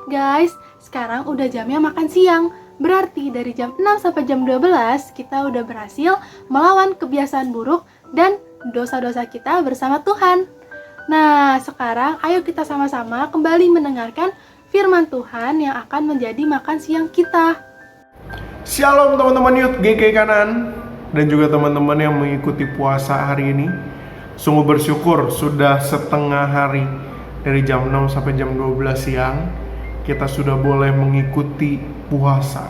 Guys, sekarang udah jamnya makan siang. Berarti dari jam 6 sampai jam 12 kita udah berhasil melawan kebiasaan buruk dan dosa-dosa kita bersama Tuhan. Nah, sekarang ayo kita sama-sama kembali mendengarkan firman Tuhan yang akan menjadi makan siang kita. Shalom teman-teman Youth GK Kanan dan juga teman-teman yang mengikuti puasa hari ini. Sungguh bersyukur sudah setengah hari dari jam 6 sampai jam 12 siang kita sudah boleh mengikuti puasa.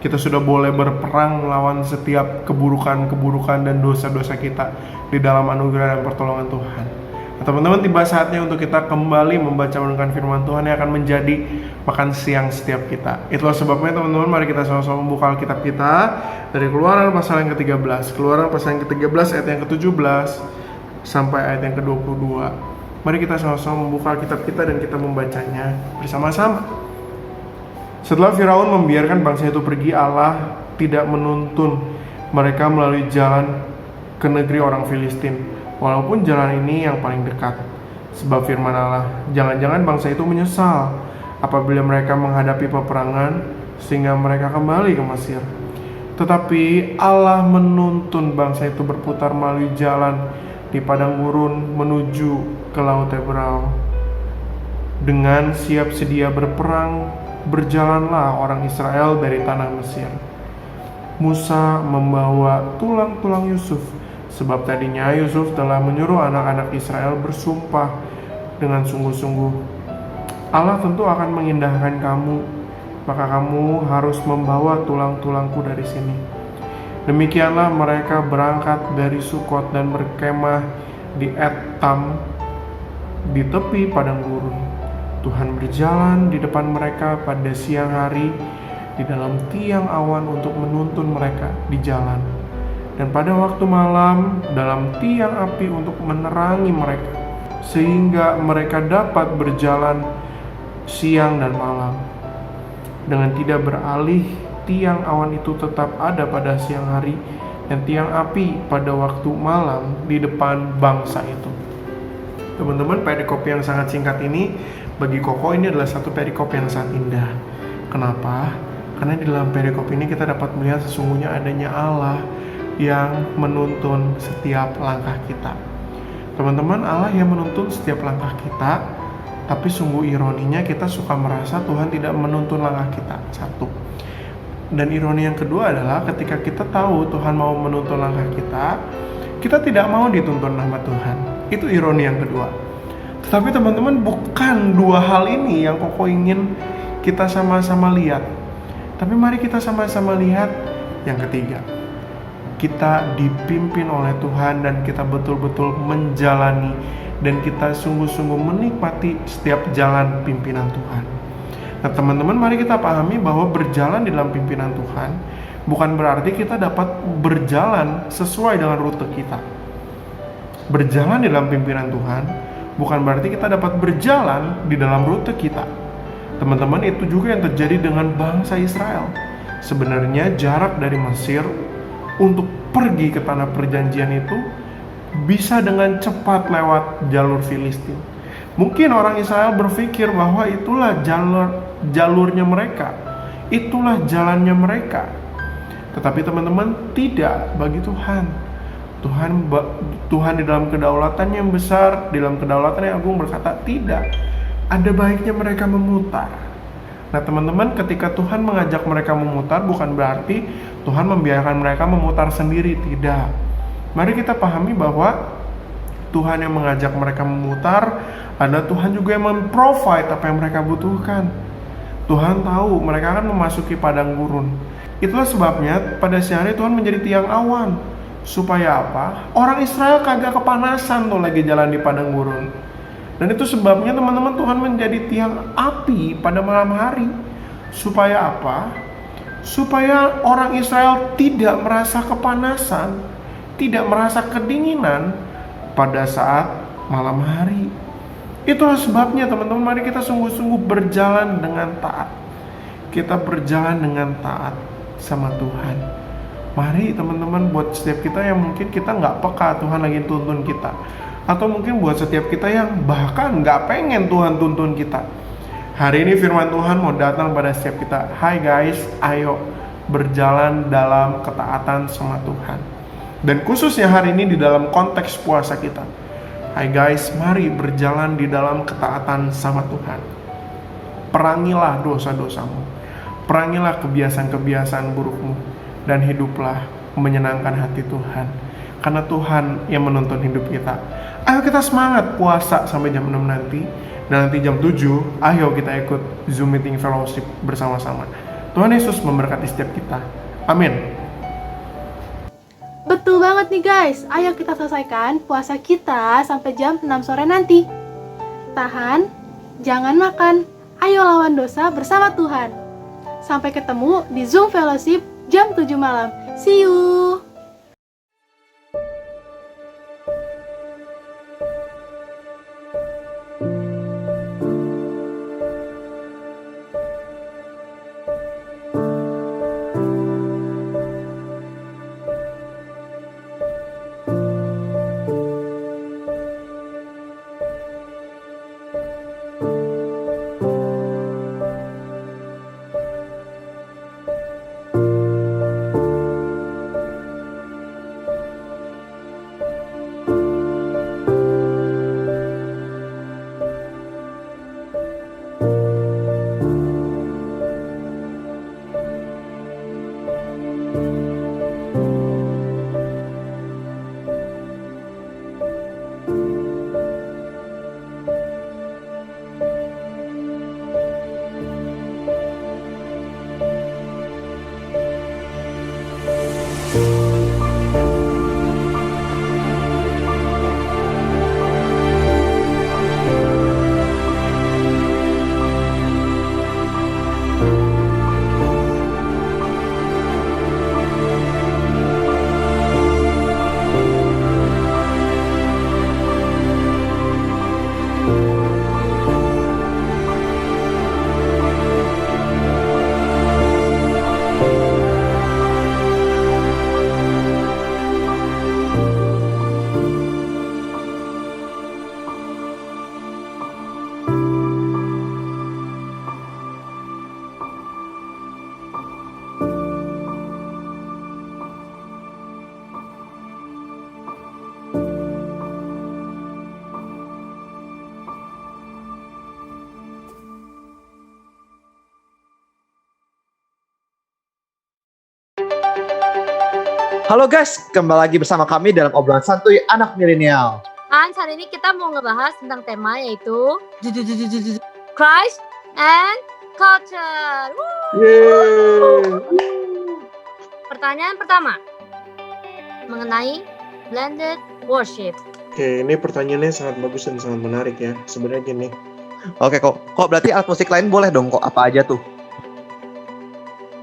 Kita sudah boleh berperang melawan setiap keburukan-keburukan dan dosa-dosa kita di dalam anugerah dan pertolongan Tuhan. Nah, teman-teman, tiba saatnya untuk kita kembali membaca merenungkan firman Tuhan yang akan menjadi makan siang setiap kita. Itulah sebabnya teman-teman, mari kita sama-sama membuka Alkitab kita dari Keluaran pasal yang ke-13. Keluaran pasal yang ke-13 ayat yang ke-17 sampai ayat yang ke-22. Mari kita sama-sama membuka Alkitab kita dan kita membacanya bersama-sama. Setelah Firaun membiarkan bangsa itu pergi, Allah tidak menuntun mereka melalui jalan ke negeri orang Filistin, walaupun jalan ini yang paling dekat. Sebab firman Allah, jangan-jangan bangsa itu menyesal apabila mereka menghadapi peperangan sehingga mereka kembali ke Mesir. Tetapi Allah menuntun bangsa itu berputar melalui jalan di padang gurun menuju ke Laut Teberau. Dengan siap sedia berperang, berjalanlah orang Israel dari tanah Mesir. Musa membawa tulang-tulang Yusuf, sebab tadinya Yusuf telah menyuruh anak-anak Israel bersumpah dengan sungguh-sungguh, Allah tentu akan mengindahkan kamu, maka kamu harus membawa tulang-tulangku dari sini. Demikianlah mereka berangkat dari Sukot dan berkemah di Etam di tepi padang gurun. Tuhan berjalan di depan mereka pada siang hari di dalam tiang awan untuk menuntun mereka di jalan, dan pada waktu malam dalam tiang api untuk menerangi mereka, sehingga mereka dapat berjalan siang dan malam. Dengan tidak beralih, tiang awan itu tetap ada pada siang hari dan tiang api pada waktu malam di depan bangsa itu. Teman-teman, perikop yang sangat singkat ini bagi Koko ini adalah satu perikop yang sangat indah. Kenapa? Karena di dalam perikop ini kita dapat melihat sesungguhnya adanya Allah yang menuntun setiap langkah kita. Teman-teman, Allah yang menuntun setiap langkah kita, tapi sungguh ironinya kita suka merasa Tuhan tidak menuntun langkah kita. Satu. Dan ironi yang kedua adalah ketika kita tahu Tuhan mau menuntun langkah kita tidak mau dituntun sama Tuhan. Itu ironi yang kedua. Tetapi teman-teman, bukan dua hal ini yang Koko ingin kita sama-sama lihat. Tapi mari kita sama-sama lihat yang ketiga. Kita dipimpin oleh Tuhan dan kita betul-betul menjalani dan kita sungguh-sungguh menikmati setiap jalan pimpinan Tuhan. Nah teman-teman, mari kita pahami bahwa berjalan di dalam pimpinan Tuhan bukan berarti kita dapat berjalan sesuai dengan rute kita. Berjalan di dalam pimpinan Tuhan bukan berarti kita dapat berjalan di dalam rute kita. Teman-teman, itu juga yang terjadi dengan bangsa Israel. Sebenarnya jarak dari Mesir untuk pergi ke tanah perjanjian itu bisa dengan cepat lewat jalur Filistin. Mungkin orang Israel berpikir bahwa itulah jalurnya mereka, itulah jalannya mereka. Tetapi teman-teman, tidak bagi Tuhan. Tuhan di dalam kedaulatan yang besar, di dalam kedaulatan yang agung berkata, tidak, ada baiknya mereka memutar. Nah teman-teman, ketika Tuhan mengajak mereka memutar, bukan berarti Tuhan membiarkan mereka memutar sendiri, tidak. Mari kita pahami bahwa Tuhan yang mengajak mereka memutar, ada Tuhan juga yang memprovide apa yang mereka butuhkan. Tuhan tahu mereka akan memasuki padang gurun. Itulah sebabnya pada siang hari Tuhan menjadi tiang awan. Supaya apa? Orang Israel kagak kepanasan tuh lagi jalan di padang gurun. Dan itu sebabnya teman-teman, Tuhan menjadi tiang api pada malam hari. Supaya apa? Supaya orang Israel tidak merasa kepanasan, tidak merasa kedinginan pada saat malam hari. Itulah sebabnya teman-teman, mari kita sungguh-sungguh berjalan dengan taat. Kita berjalan dengan taat sama Tuhan. Mari teman-teman, buat setiap kita yang mungkin kita nggak peka Tuhan lagi tuntun kita, atau mungkin buat setiap kita yang bahkan nggak pengen Tuhan tuntun kita, Hari ini firman Tuhan mau datang pada setiap kita. Hai guys, ayo berjalan dalam ketaatan sama Tuhan. Dan khususnya hari ini di dalam konteks puasa kita. Hai guys, mari berjalan di dalam ketaatan sama Tuhan. Perangilah dosa-dosamu. Perangilah kebiasaan-kebiasaan burukmu. Dan hiduplah menyenangkan hati Tuhan. Karena Tuhan yang menuntun hidup kita. Ayo kita semangat puasa sampai jam 6 nanti. Dan nanti jam 7, ayo kita ikut Zoom meeting fellowship bersama-sama. Tuhan Yesus memberkati setiap kita. Amin. Betul banget nih guys, ayo kita selesaikan puasa kita sampai jam 6 sore nanti. Tahan, jangan makan, ayo lawan dosa bersama Tuhan. Sampai ketemu di Zoom Fellowship jam 7 malam. See you! Halo guys, kembali lagi bersama kami dalam obrolan santuy anak milenial. Hans, hari ini kita mau ngebahas tentang tema yaitu Christ and Culture. Pertanyaan pertama mengenai blended worship. Oke, ini pertanyaannya sangat bagus dan sangat menarik ya. Sebenarnya gini. Oke kok berarti alat musik lain boleh dong kok, apa aja tuh?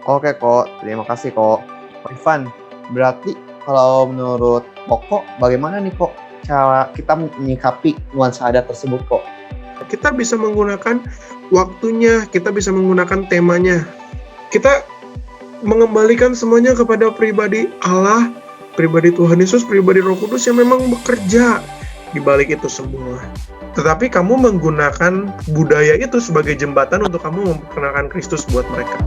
Oke kok, terima kasih kok. Ivan, berarti kalau menurut Kok, bagaimana nih kok cara kita menyikapi nuansa adat tersebut kok? Kita bisa menggunakan waktunya, kita bisa menggunakan temanya. Kita mengembalikan semuanya kepada pribadi Allah, pribadi Tuhan Yesus, pribadi Roh Kudus yang memang bekerja di balik itu semua. Tetapi kamu menggunakan budaya itu sebagai jembatan untuk kamu memperkenalkan Kristus buat mereka.